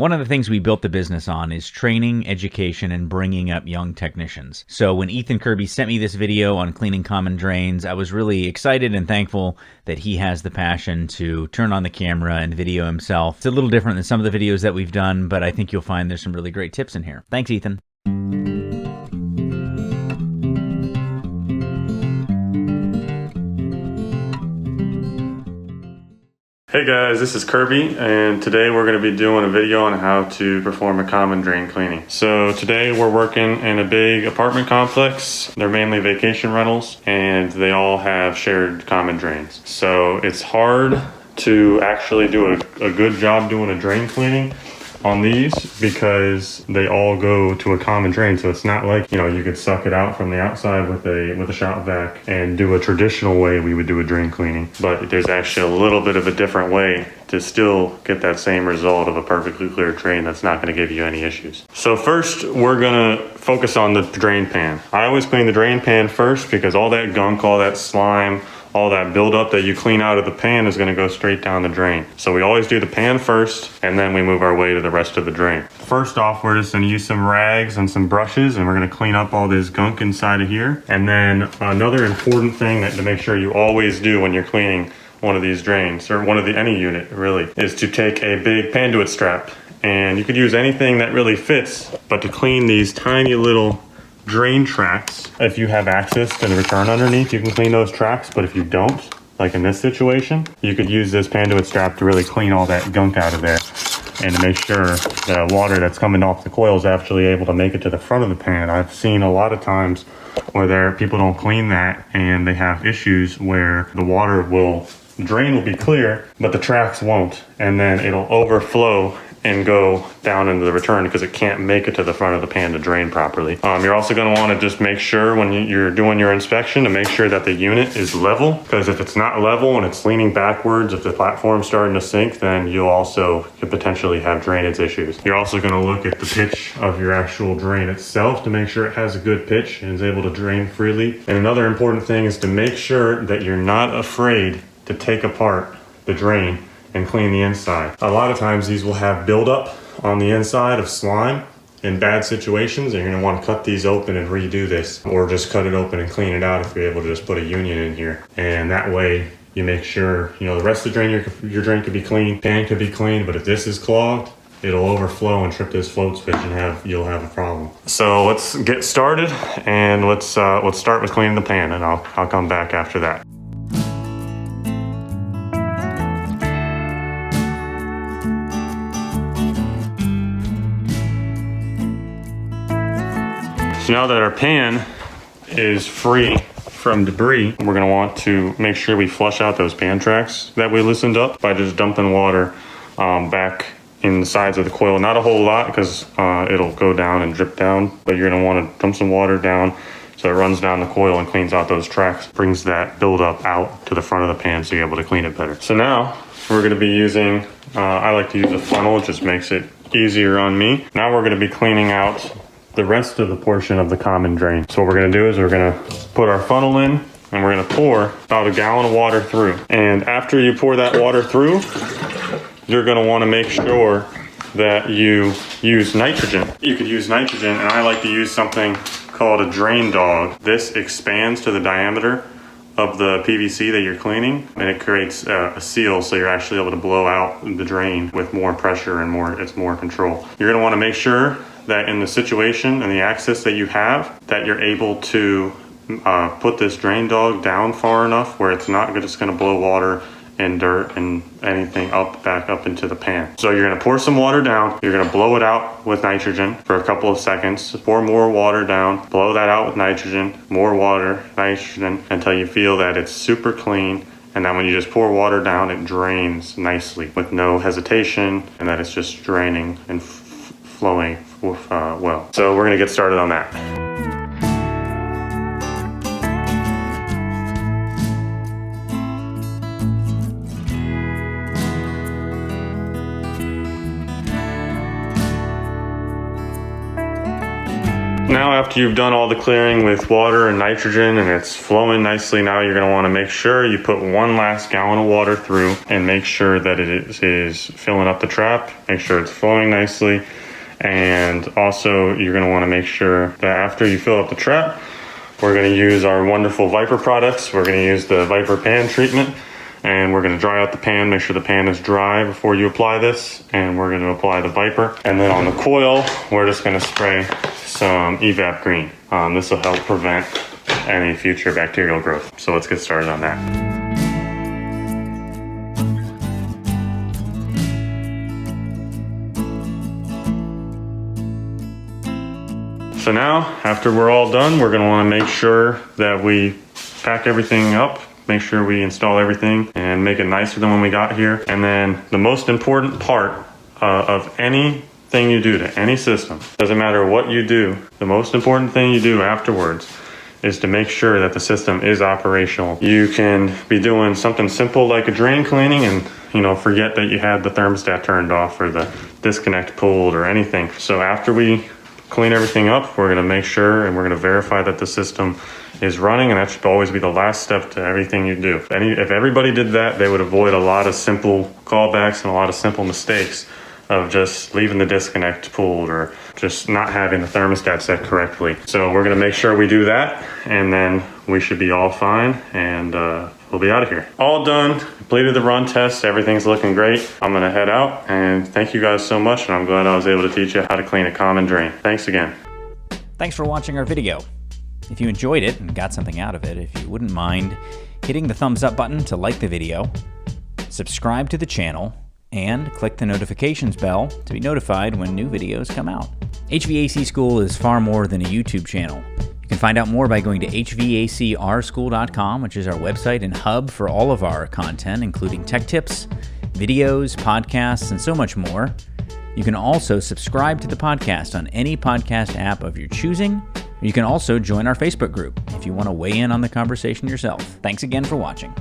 One of the things we built the business on is training, education, and bringing up young technicians. So when Ethan Kirby sent me this video on cleaning common drains, I was really excited and thankful that he has the passion to turn on the camera and video himself. It's a little different than some of the videos that we've done, but I think you'll find there's some really great tips in here. Thanks, Ethan. Hey guys, this is Kirby, and today we're going to be doing a video on how to perform a common drain cleaning. So today we're working in a big apartment complex. They're mainly vacation rentals, and they all have shared common drains. So it's hard to actually do a good job doing a drain cleaning on these because they all go to a common drain. So it's not like, you could suck it out from the outside with a shop vac and do a traditional way we would do a drain cleaning. But there's actually a little bit of a different way to still get that same result of a perfectly clear drain that's not going to give you any issues. So first, we're going to focus on the drain pan. I always clean the drain pan first because all that gunk, all that slime, all that buildup that you clean out of the pan is going to go straight down the drain. So we always do the pan first, and then we move our way to the rest of the drain. First off, we're just going to use some rags and some brushes, and we're going to clean up all this gunk inside of here. And then another important thing that to make sure you always do when you're cleaning one of these drains, or any unit really, is to take a big panduit strap. And you could use anything that really fits, but to clean these tiny little drain tracks, if you have access to the return underneath, you can clean those tracks. But if you don't, like in this situation, you could use this panduit strap to really clean all that gunk out of there and to make sure the water that's coming off the coil is actually able to make it to the front of the pan. I've seen a lot of times where people don't clean that and they have issues where the drain will be clear, but the tracks won't, and then it'll overflow and go down into the return because it can't make it to the front of the pan to drain properly. You're also going to want to just make sure when you're doing your inspection to make sure that the unit is level, because if it's not level and it's leaning backwards, if the platform's starting to sink, then you could potentially have drainage issues. You're also going to look at the pitch of your actual drain itself to make sure it has a good pitch and is able to drain freely. And another important thing is to make sure that you're not afraid to take apart the drain and clean the inside. A lot of times these will have buildup on the inside of slime in bad situations, and you're gonna want to cut these open and redo this, or just cut it open and clean it out if you're able to just put a union in here. And that way you make sure, the rest of the drain, your drain could be clean, pan could be clean, but if this is clogged, it'll overflow and trip this float switch and you'll have a problem. So let's get started, and let's start with cleaning the pan, and I'll come back after that. So now that our pan is free from debris, we're going to want to make sure we flush out those pan tracks that we loosened up by just dumping water back in the sides of the coil. Not a whole lot because it'll go down and drip down, but you're going to want to dump some water down so it runs down the coil and cleans out those tracks, brings that buildup out to the front of the pan so you're able to clean it better. So now we're going to be using, I like to use a funnel, it just makes it easier on me. Now we're going to be cleaning out the rest of the portion of the common drain. So what we're going to do is we're going to put our funnel in, and we're going to pour about a gallon of water through. And after you pour that water through, you're going to want to make sure that you use nitrogen. You could use nitrogen, and I like to use something called a drain dog. This expands to the diameter of the PVC that you're cleaning, and it creates a seal, so you're actually able to blow out the drain with more pressure and it's more control. You're going to want to make sure that in the situation and the access that you have, that you're able to put this drain dog down far enough where it's not just going to blow water and dirt and anything back up into the pan. So you're going to pour some water down, you're going to blow it out with nitrogen for a couple of seconds, pour more water down, blow that out with nitrogen, more water, nitrogen, until you feel that it's super clean, and then when you just pour water down, it drains nicely with no hesitation, and that it's just draining and flowing well. So we're going to get started on that. Now after you've done all the clearing with water and nitrogen and it's flowing nicely, now you're going to want to make sure you put one last gallon of water through and make sure that it is filling up the trap. Make sure it's flowing nicely. And also you're going to want to make sure that after you fill up the trap, we're going to use our wonderful Viper products. We're going to use the Viper pan treatment, and we're going to dry out the pan, make sure the pan is dry before you apply this, and we're going to apply the Viper. And then on the coil, we're just going to spray some evap green. This will help prevent any future bacterial growth. So let's get started on that. So now, after we're all done, we're going to want to make sure that we pack everything up, make sure we install everything and make it nicer than when we got here. And then the most important part of anything you do to any system, doesn't matter what you do, the most important thing you do afterwards is to make sure that the system is operational. You can be doing something simple like a drain cleaning and forget that you had the thermostat turned off or the disconnect pulled or anything. So after we clean everything up, we're going to make sure and we're going to verify that the system is running, and that should always be the last step to everything you do. If everybody did that, they would avoid a lot of simple callbacks and a lot of simple mistakes of just leaving the disconnect pulled or just not having the thermostat set correctly. So we're going to make sure we do that, and then we should be all fine, and we'll be out of here. All done, completed the run test, everything's looking great. I'm gonna head out, and thank you guys so much, and I'm glad I was able to teach you how to clean a common drain. Thanks again. Thanks for watching our video. If you enjoyed it and got something out of it, if you wouldn't mind hitting the thumbs up button to like the video, subscribe to the channel, and click the notifications bell to be notified when new videos come out. HVAC School is far more than a YouTube channel. You can find out more by going to hvacrschool.com, which is our website and hub for all of our content, including tech tips, videos, podcasts, and so much more. You can also subscribe to the podcast on any podcast app of your choosing. You can also join our Facebook group if you want to weigh in on the conversation yourself. Thanks again for watching.